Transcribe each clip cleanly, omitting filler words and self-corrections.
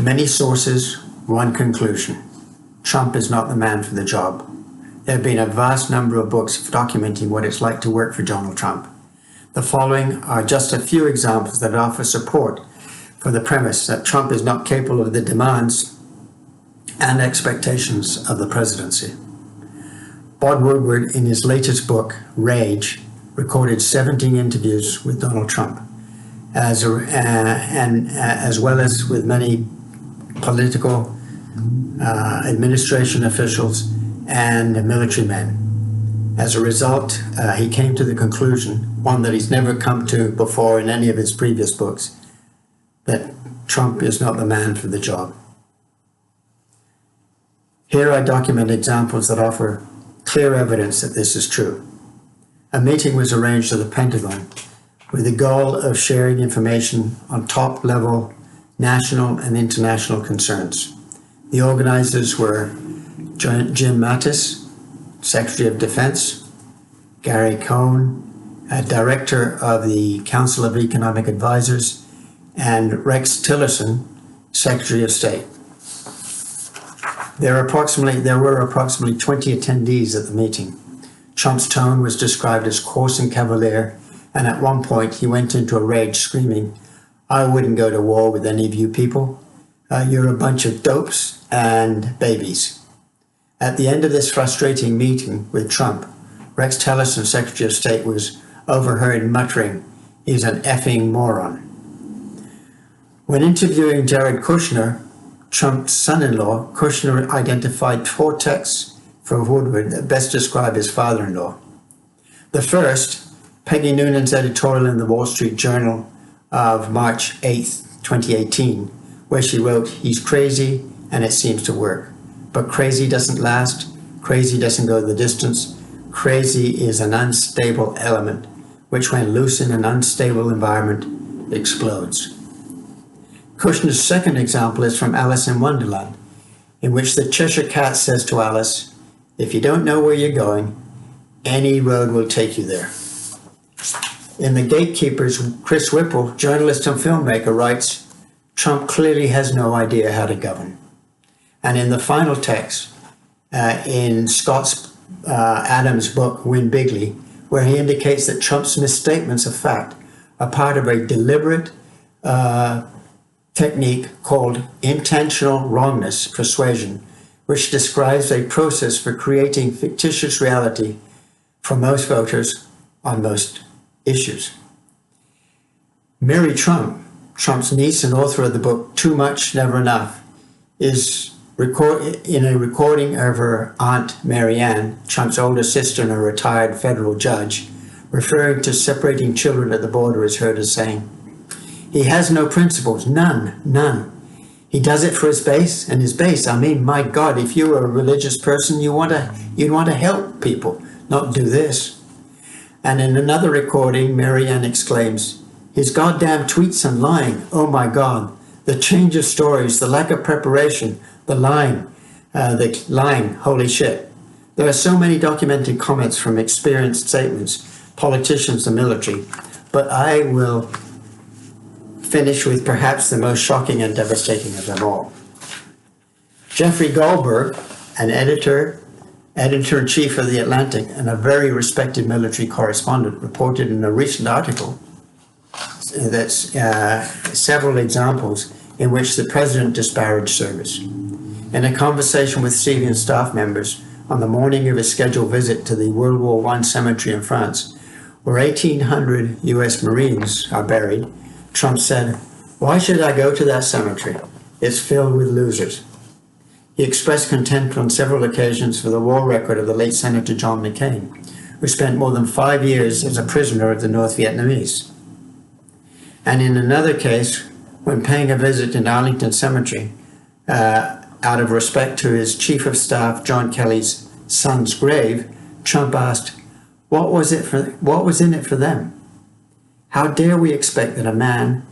Many sources, one conclusion. Trump is not the man for the job. There have been a vast number of books documenting what it's like to work for Donald Trump. The following are just a few examples that offer support for the premise that Trump is not capable of the demands and expectations of the presidency. Bob Woodward, in his latest book, Rage, recorded 17 interviews with Donald Trump, as well as with many political, administration officials, and military men. As a result, he came to the conclusion, one that he's never come to before in any of his previous books, that Trump is not the man for the job. Here I document examples that offer clear evidence that this is true. A meeting was arranged at the Pentagon with the goal of sharing information on top-level national and international concerns. The organizers were Jim Mattis, Secretary of Defense, Gary Cohn, Director of the Council of Economic Advisors, and Rex Tillerson, Secretary of State. There were approximately 20 attendees at the meeting. Trump's tone was described as coarse and cavalier, and at one point he went into a rage, screaming, "I wouldn't go to war with any of you people. You're a bunch of dopes and babies." At the end of this frustrating meeting with Trump, Rex Tillerson, Secretary of State, was overheard muttering, "He's an effing moron." When interviewing Jared Kushner, Trump's son-in-law, Kushner identified 4 texts for Woodward that best describe his father-in-law. The first, Peggy Noonan's editorial in the Wall Street Journal of March 8, 2018, where she wrote, "He's crazy and it seems to work. But crazy doesn't last, crazy doesn't go the distance. Crazy is an unstable element, which when loose in an unstable environment, explodes." Kushner's second example is from Alice in Wonderland, in which the Cheshire Cat says to Alice, "If you don't know where you're going, any road will take you there." In The Gatekeepers, Chris Whipple, journalist and filmmaker, writes, "Trump clearly has no idea how to govern." And in the final text, in Scott Adams' book, Win Bigly, where he indicates that Trump's misstatements of fact are part of a deliberate technique called intentional wrongness persuasion, which describes a process for creating fictitious reality for most voters on most issues. Mary Trump, Trump's niece and author of the book Too Much, Never Enough, is in a recording of her aunt Marianne, Trump's older sister and a retired federal judge, referring to separating children at the border, is heard as saying, "He has no principles, none. He does it for his base, and his base, I mean, my God, if you were a religious person, you'd want to help people, not do this." And in another recording, Marianne exclaims, "His goddamn tweets and lying, oh my God, the change of stories, the lack of preparation, the lying, holy shit." There are so many documented comments from experienced statements, politicians, the military, but I will finish with perhaps the most shocking and devastating of them all. Jeffrey Goldberg, an editor-in-chief of The Atlantic and a very respected military correspondent, reported in a recent article that's several examples in which the president disparaged service. In a conversation with civilian staff members on the morning of his scheduled visit to the World War I cemetery in France, where 1,800 U.S. Marines are buried, Trump said, "Why should I go to that cemetery? It's filled with losers." He expressed contempt on several occasions for the war record of the late Senator John McCain, who spent more than 5 years as a prisoner of the North Vietnamese. And in another case, when paying a visit in Arlington Cemetery, out of respect to his Chief of Staff John Kelly's son's grave, Trump asked, what was in it for them? How dare we expect that a man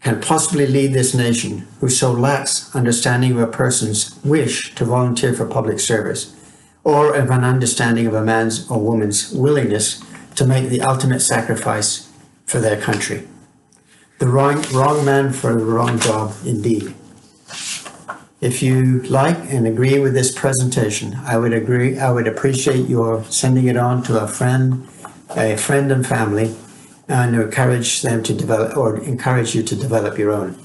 can possibly lead this nation who so lacks understanding of a person's wish to volunteer for public service, or of an understanding of a man's or woman's willingness to make the ultimate sacrifice for their country? The wrong man for the wrong job, indeed. If you like and agree with this presentation, I would appreciate your sending it on to a friend and family, and encourage them to develop, or encourage you to develop your own.